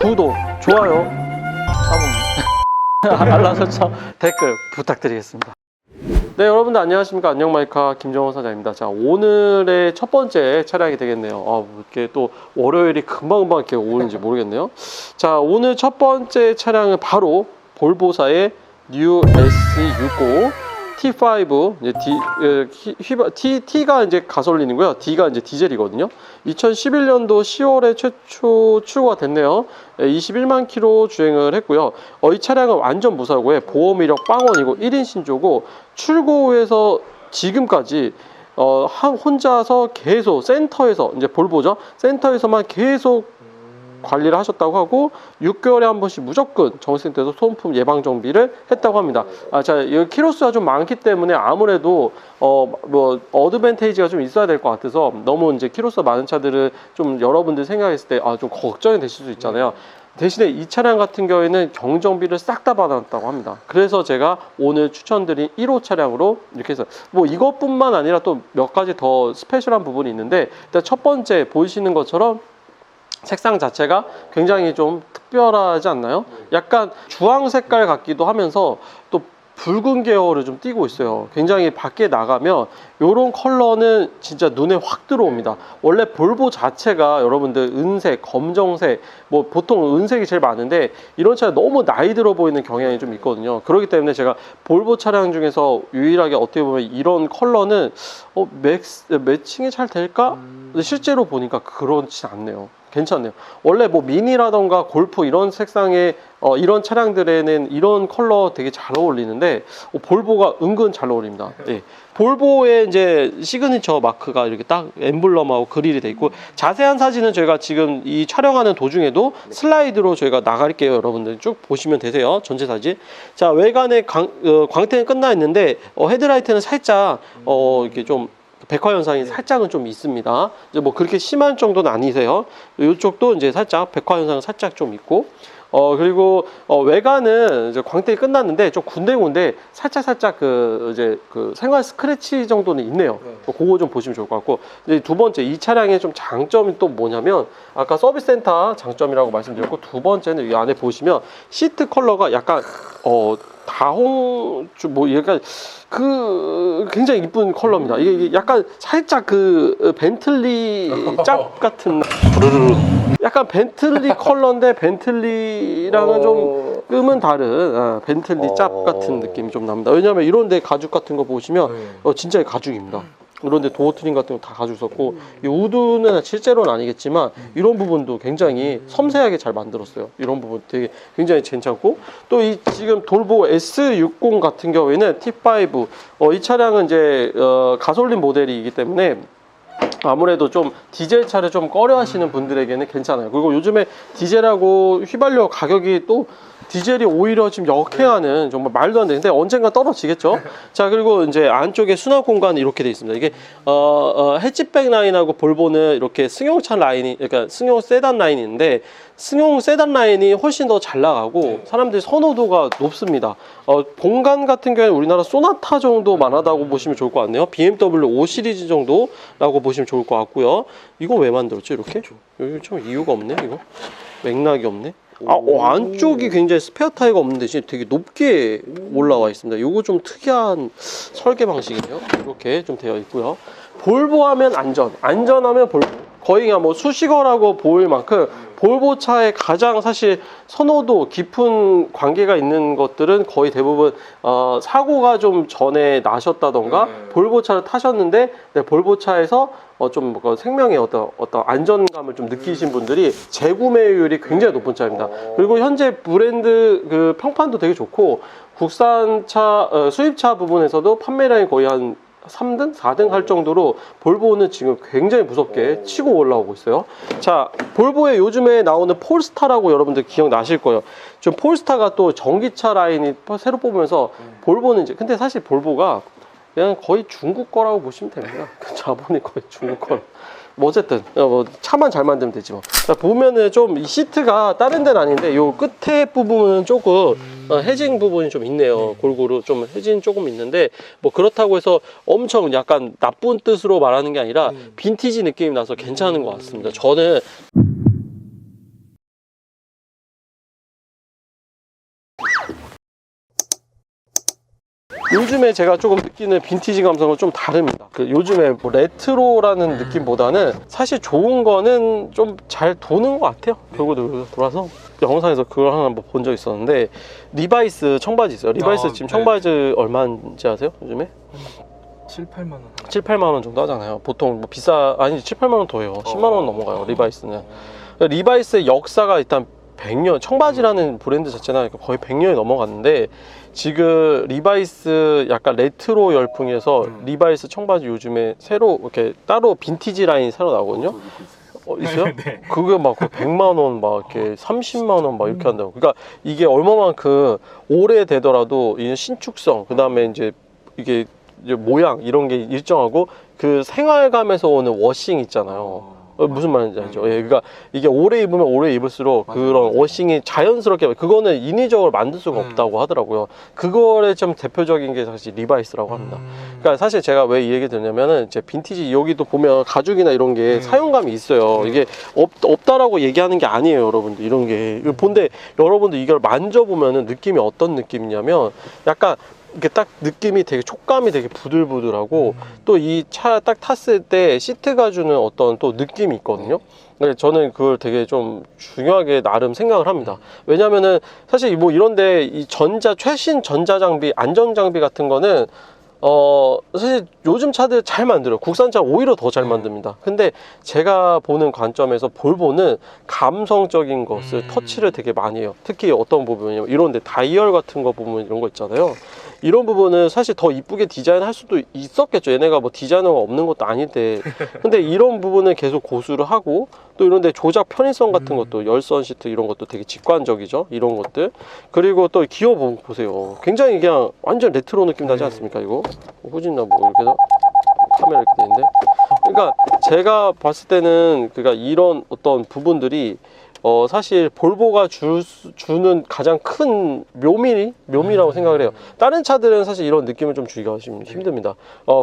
구독, 좋아요, 알람 설정, 댓글 부탁드리겠습니다. 네, 여러분들 안녕하십니까. 안녕마이카 김정원 사장입니다. 자, 오늘의 첫 번째 차량이 되겠네요. 이렇게 또 월요일이 금방금방 이렇게 오는지 모르겠네요. 자, 오늘 첫 번째 차량은 바로 볼보사의 뉴 S60 T5, 이제 T가 이제 가솔린이고요. D가 이제 디젤이거든요. 2011년도 10월에 최초 출고가 됐네요. 21만 킬로 주행을 했고요. 이 차량은 완전 무사고에 보험 이력 빵원이고 1인 신조고, 출고에서 지금까지 혼자서 계속 센터에서, 이제 볼보죠, 센터에서만 계속 관리를 하셨다고 하고, 6개월에 한 번씩 무조건 정식센터에서 소모품 예방 정비를 했다고 합니다. 자, 이 키로수가 좀 많기 때문에 아무래도 어드밴테이지가 좀 있어야 될 것 같아서, 너무 이제 키로수가 많은 차들을 좀 여러분들 생각했을 때 좀 걱정이 되실 수 있잖아요. 대신에 이 차량 같은 경우에는 경정비를 싹 다 받았다고 합니다. 그래서 제가 오늘 추천드린 1호 차량으로 이렇게 해서, 이것뿐만 아니라 또 몇 가지 더 스페셜한 부분이 있는데, 일단 첫 번째 보이시는 것처럼 색상 자체가 굉장히 좀 특별하지 않나요? 약간 주황 색깔 같기도 하면서 또 붉은 계열을 좀 띠고 있어요. 굉장히 밖에 나가면 이런 컬러는 진짜 눈에 확 들어옵니다. 원래 볼보 자체가 여러분들 은색, 검정색, 보통 은색이 제일 많은데, 이런 차가 너무 나이 들어 보이는 경향이 좀 있거든요. 그렇기 때문에 제가 볼보 차량 중에서 유일하게 어떻게 보면 이런 컬러는 매칭이 잘 될까? 근데 실제로 보니까 그렇지 않네요. 괜찮네요. 원래 미니라던가 골프 이런 색상의 이런 차량들에는 이런 컬러 되게 잘 어울리는데, 볼보가 은근 잘 어울립니다. 예. 볼보의 이제 시그니처 마크가 이렇게 딱 엠블럼하고 그릴이 돼 있고, 자세한 사진은 저희가 지금 이 촬영하는 도중에도 슬라이드로 저희가 나갈게요. 여러분들 쭉 보시면 되세요. 전체 사진. 자, 외관의 광택은 끝나 있는데, 헤드라이트는 살짝 이렇게 좀 백화 현상이 살짝은 좀 있습니다. 이제 그렇게 심한 정도는 아니세요. 이쪽도 이제 살짝 백화 현상은 살짝 좀 있고, 그리고 외관은 이제 광택이 끝났는데 좀 군데군데 살짝 이제 생활 스크래치 정도는 있네요. 그거 좀 보시면 좋을 것 같고, 이제 두 번째, 이 차량의 좀 장점이 또 뭐냐면, 아까 서비스 센터 장점이라고 말씀드렸고, 두 번째는 이 안에 보시면 시트 컬러가 약간 다홍 약간 굉장히 이쁜 컬러입니다. 이게 약간 살짝 벤틀리 짭 같은, 약간 벤틀리 컬러인데 벤틀리랑은 좀 끔은 다른 벤틀리 짭 같은 느낌이 좀 납니다. 왜냐하면 이런데 가죽 같은 거 보시면 진짜 가죽입니다. 그런데 도어 트림 같은 거 다 가지고 있었고, 이 우드는 실제로는 아니겠지만 이런 부분도 굉장히 섬세하게 잘 만들었어요. 이런 부분 되게 굉장히 괜찮고, 또 이 지금 볼보 S60 같은 경우에는 T5, 이 차량은 이제 가솔린 모델이기 때문에 아무래도 좀 디젤 차를 좀 꺼려 하시는 분들에게는 괜찮아요. 그리고 요즘에 디젤하고 휘발유 가격이 또, 디젤이 오히려 지금 역행하는, 정말 말도 안 되는데 언젠가 떨어지겠죠. 자, 그리고 이제 안쪽에 수납 공간이 이렇게 되어 있습니다. 이게 해치백 라인하고 볼보는 이렇게 승용차 라인이, 그러니까 승용 세단 라인이 있는데, 승용 세단 라인이 훨씬 더 잘 나가고 사람들이 선호도가 높습니다. 공간 같은 경우는 우리나라 소나타 정도만 하다고 보시면 좋을 것 같네요. BMW 5 시리즈 정도라고 보시면 좋을 것 같고요. 이거 왜 만들었지 이렇게? 여기 좀 이유가 없네. 이거 맥락이 없네. 안쪽이 굉장히 스페어 타이어가 없는 대신 되게 높게 올라와 있습니다. 이거 좀 특이한 설계 방식이에요. 이렇게 좀 되어 있고요. 볼보 하면 안전하면 볼보. 거의 그냥 수식어라고 보일 만큼 볼보 차의 가장 사실 선호도 깊은 관계가 있는 것들은 거의 대부분 사고가 좀 전에 나셨다던가 볼보 차를 타셨는데, 볼보 차에서 좀 생명의 어떤 안전감을 좀 느끼신 분들이 재구매율이 굉장히 높은 차입니다. 그리고 현재 브랜드 평판도 되게 좋고, 국산차 수입차 부분에서도 판매량이 거의 한 3등? 4등 할 정도로 볼보는 지금 굉장히 무섭게 치고 올라오고 있어요. 자, 볼보에 요즘에 나오는 폴스타라고 여러분들 기억나실 거예요. 좀 폴스타가 또 전기차 라인이 새로 뽑으면서, 볼보는 이제, 근데 사실 볼보가 그냥 거의 중국 거라고 보시면 됩니다. 자본이 거의 중국 거. 어쨌든 차만 잘 만들면 되지 뭐. 자, 보면은 좀 이 시트가 다른 데는 아닌데, 요 끝에 부분은 조금 해진 부분이 좀 있네요. 골고루 좀 해진 조금 있는데, 그렇다고 해서 엄청 약간 나쁜 뜻으로 말하는 게 아니라 빈티지 느낌이 나서 괜찮은 것 같습니다. 저는 요즘에 제가 조금 느끼는 빈티지 감성은 좀 다릅니다. 그 요즘에 뭐 레트로라는 느낌보다는 사실 좋은 거는 좀 잘 도는 것 같아요. 돌고 돌아서 영상에서 그걸 하나 한번 본 적 있었는데, 리바이스 청바지 있어요. 리바이스 지금 청바지 얼마인지 아세요? 요즘에? 7, 8만 원. 7, 8만 원 정도 하잖아요. 보통 뭐 아니 7, 8만 원 더 해요. 10만 원 넘어가요, 리바이스는. 리바이스의 역사가 일단 100년, 청바지라는 브랜드 자체는 거의 100년이 넘어갔는데, 지금 리바이스 약간 레트로 열풍에서 리바이스 청바지 요즘에 새로 이렇게 따로 빈티지 라인이 새로 나오거든요. 있어요? 네. 그게 막 100만 원, 막 이렇게 30만 원 막 이렇게 한다고. 그러니까 이게 얼마만큼 오래 되더라도 이 신축성, 그 다음에 이제 이게 이제 모양 이런 게 일정하고, 그 생활감에서 오는 워싱 있잖아요. 무슨 말인지 알죠? 예, 그러니까 이게 오래 입으면 오래 입을수록 그런 워싱이 자연스럽게, 그거는 인위적으로 만들 수가 없다고 하더라고요. 그거의 좀 대표적인 게 사실 리바이스라고 합니다. 그러니까 사실 제가 왜 이 얘기 드냐면은, 이제 빈티지 여기도 보면 가죽이나 이런 게 사용감이 있어요. 이게 없다라고 얘기하는 게 아니에요, 여러분들. 이런 게. 근데 여러분들 이걸 만져보면은 느낌이 어떤 느낌이냐면, 약간 이게 딱 느낌이 되게, 촉감이 되게 부들부들하고, 또 이 차 딱 탔을 때 시트가 주는 어떤 또 느낌이 있거든요. 근데 저는 그걸 되게 좀 중요하게 나름 생각을 합니다. 왜냐면은 사실 뭐 이런데 이 최신 전자장비, 안전장비 같은 거는 사실 요즘 차들 잘 만들어요. 국산차 오히려 더 잘 만듭니다. 근데 제가 보는 관점에서 볼보는 감성적인 것을 터치를 되게 많이 해요. 특히 어떤 부분이요, 이런데 다이얼 같은 거 보면 이런 거 있잖아요. 이런 부분은 사실 더 이쁘게 디자인할 수도 있었겠죠. 얘네가 뭐 디자이너가 없는 것도 아닌데. 근데 이런 부분은 계속 고수를 하고, 또 이런데 조작 편의성 같은 것도, 열선 시트 이런 것도 되게 직관적이죠. 이런 것들. 그리고 또 기어 보세요. 굉장히 그냥 완전 레트로 느낌 나지 않습니까? 이거 후진나 뭐 이렇게 해서 카메라 이렇게 돼 있는데, 그러니까 제가 봤을 때는, 그러니까 이런 어떤 부분들이 사실 볼보가 주는 가장 큰 묘미라고 생각을 해요. 다른 차들은 사실 이런 느낌을 좀 주기가 좀 힘듭니다.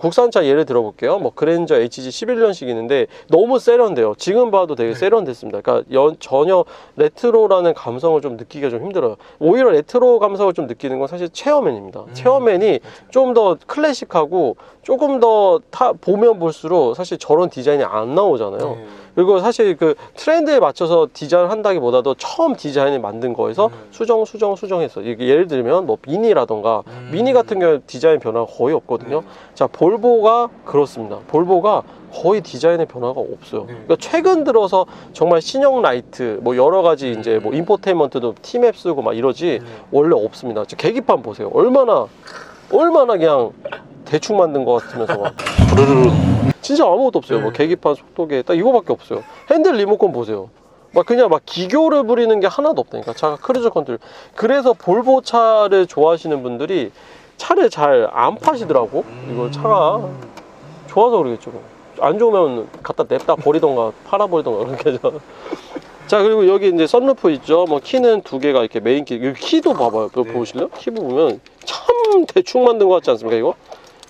국산차 예를 들어볼게요. 뭐 그랜저 HG 11년식 있는데 너무 세련돼요. 지금 봐도 되게 세련됐습니다. 그러니까 전혀 레트로라는 감성을 좀 느끼기가 좀 힘들어요. 오히려 레트로 감성을 좀 느끼는 건 사실 체어맨입니다. 체어맨이 좀 더 클래식하고, 조금 더 보면 볼수록 사실 저런 디자인이 안 나오잖아요. 그리고 사실 그 트렌드에 맞춰서 디자인을 한다기보다도 처음 디자인을 만든 거에서 수정해서, 이게 예를 들면 뭐 미니라던가, 미니 같은 경우 디자인 변화가 거의 없거든요. 자, 볼보가 그렇습니다. 볼보가 거의 디자인의 변화가 없어요. 그러니까 최근 들어서 정말 신형 라이트, 뭐 여러 가지 이제 뭐 인포테인먼트도 T맵 쓰고 막 이러지, 원래 없습니다. 계기판 보세요. 얼마나 그냥 대충 만든 것 같으면서 막 부르르르, 진짜 아무것도 없어요. 뭐 계기판, 속도계 딱 이거밖에 없어요. 핸들 리모컨 보세요. 막 그냥 막 기교를 부리는 게 하나도 없다니까. 차가 크루즈 컨트롤. 그래서 볼보 차를 좋아하시는 분들이 차를 잘 안 파시더라고. 이거 차가 좋아서 그러겠죠. 안 좋으면 갖다 냅다 버리던가 팔아버리던가 그렇게 해서. 자, 그리고 여기 이제 썬루프 있죠. 뭐 키는 2개가 이렇게 메인 키. 여기 키도 봐봐요. 보실래요? 키 보면 참 대충 만든 것 같지 않습니까, 이거?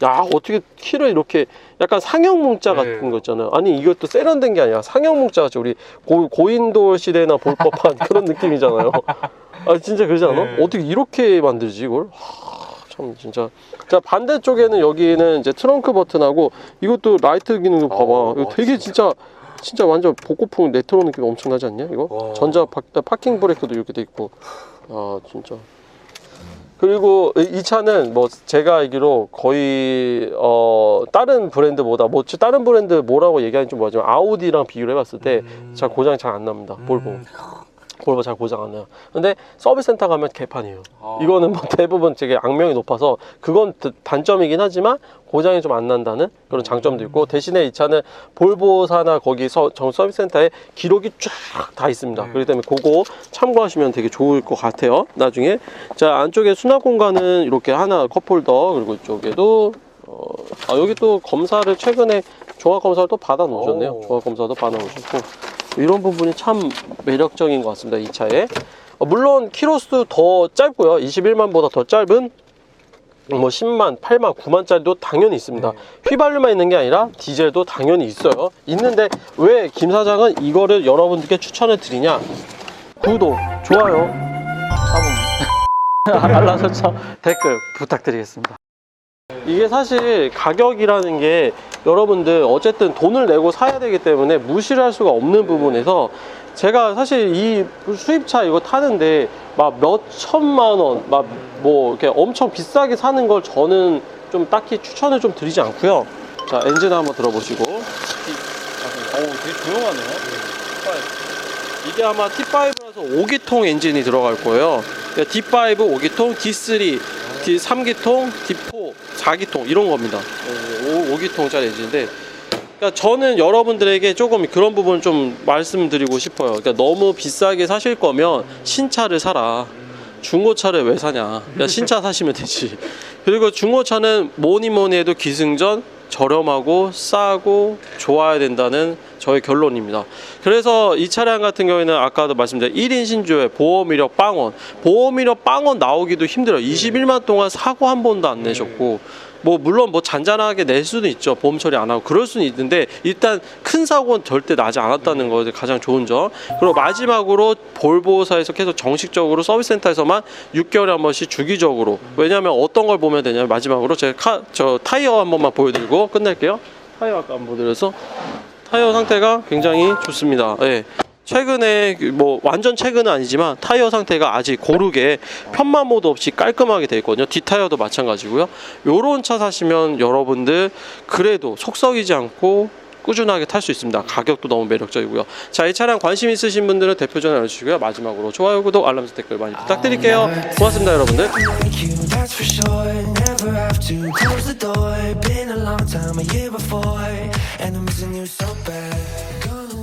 야, 어떻게 키를 이렇게, 약간 상형 문자 같은 거 있잖아요. 아니, 이것도 세련된 게 아니라 상형 문자 같이, 우리 고인돌 시대나 볼 법한 그런 느낌이잖아요. 아, 진짜 그러지 않아? 어떻게 이렇게 만들지, 이걸? 참, 진짜. 자, 반대쪽에는, 여기는 이제 트렁크 버튼하고, 이것도 라이트 기능도 봐봐. 이거 되게 진짜 완전 복고풍 레트로 느낌 엄청 나지 않냐, 이거? 전자 파킹 브레이크도 이렇게 돼 있고. 아, 진짜. 그리고 이 차는 뭐 제가 알기로 거의 다른 브랜드보다, 뭐 다른 브랜드 뭐라고 얘기하는 좀 뭐하지만, 아우디랑 비교를 해봤을 때 차 고장이 잘 안 납니다. 볼보 잘 고장 안 나요. 근데 서비스 센터 가면 개판이에요. 이거는 뭐 대부분 되게 악명이 높아서, 그건 단점이긴 하지만 고장이 좀 안 난다는 그런 장점도 있고, 대신에 이 차는 볼보사나 거기 서비스 센터에 기록이 쫙 다 있습니다. 그렇기 때문에 그거 참고하시면 되게 좋을 것 같아요, 나중에. 자, 안쪽에 수납 공간은 이렇게 하나 컵홀더, 그리고 이쪽에도 여기 또 검사를 최근에 조각 검사를 또 받아 놓으셨네요. 조각 검사도 받아 놓으셨고, 이런 부분이 참 매력적인 것 같습니다, 이 차에. 물론 키로수 더 짧고요. 21만보다 더 짧은 뭐 10만, 8만, 9만짜리도 당연히 있습니다. 휘발유만 있는 게 아니라 디젤도 당연히 있어요. 있는데 왜 김 사장은 이거를 여러분들께 추천을 드리냐? 구독, 좋아요, 알람 설정, 댓글 부탁드리겠습니다. 이게 사실 가격이라는 게 여러분들 어쨌든 돈을 내고 사야 되기 때문에 무시를 할 수가 없는 부분에서 제가 사실 이 수입차 이거 타는데 막 몇 천만 원, 막 뭐 이렇게 엄청 비싸게 사는 걸 저는 좀 딱히 추천을 좀 드리지 않고요. 자, 엔진 한번 들어보시고. 되게 조용하네요. 이게 아마 T5라서 5기통 엔진이 들어갈 거예요. D5 5기통, D3, D3기통, D4 4기통 이런 겁니다. 5기통짜리 엔진인데, 그러니까 저는 여러분들에게 조금 그런 부분 좀 말씀드리고 싶어요. 그러니까 너무 비싸게 사실 거면 신차를 사라. 중고차를 왜 사냐? 그냥 신차 사시면 되지. 그리고 중고차는 뭐니 해도 기승전, 저렴하고 싸고 좋아야 된다는 저의 결론입니다. 그래서 이 차량 같은 경우에는 아까도 말씀드린 1인 신조에 보험 이력 빵원, 보험 이력 빵원 나오기도 힘들어요. 21만 동안 사고 한 번도 안 내셨고, 뭐 물론 뭐 잔잔하게 낼 수는 있죠. 보험 처리 안 하고 그럴 수는 있는데, 일단 큰 사고는 절대 나지 않았다는 것이 가장 좋은 점. 그리고 마지막으로 볼보사에서 계속 정식적으로 서비스 센터에서만 6개월에 한 번씩 주기적으로, 왜냐하면 어떤 걸 보면 되냐면, 마지막으로 제가 타이어 한 번만 보여드리고 끝낼게요. 타이어 아까 안 보여드려서 타이어 상태가 굉장히 좋습니다. 예. 최근에 뭐 완전 최근은 아니지만 타이어 상태가 아직 고르게 편마 모드 없이 깔끔하게 되어 있거든요. 뒷타이어도 마찬가지고요. 요런 차 사시면 여러분들 그래도 속 썩이지 않고 꾸준하게 탈 수 있습니다. 가격도 너무 매력적이고요. 자, 이 차량 관심 있으신 분들은 대표 전화 알려주시고요. 마지막으로 좋아요, 구독, 알람 설정 댓글 많이 부탁드릴게요. 고맙습니다, 여러분들. That's for sure. Never have to close the door. Been a long time, a year before, and I'm missing you so bad. Gonna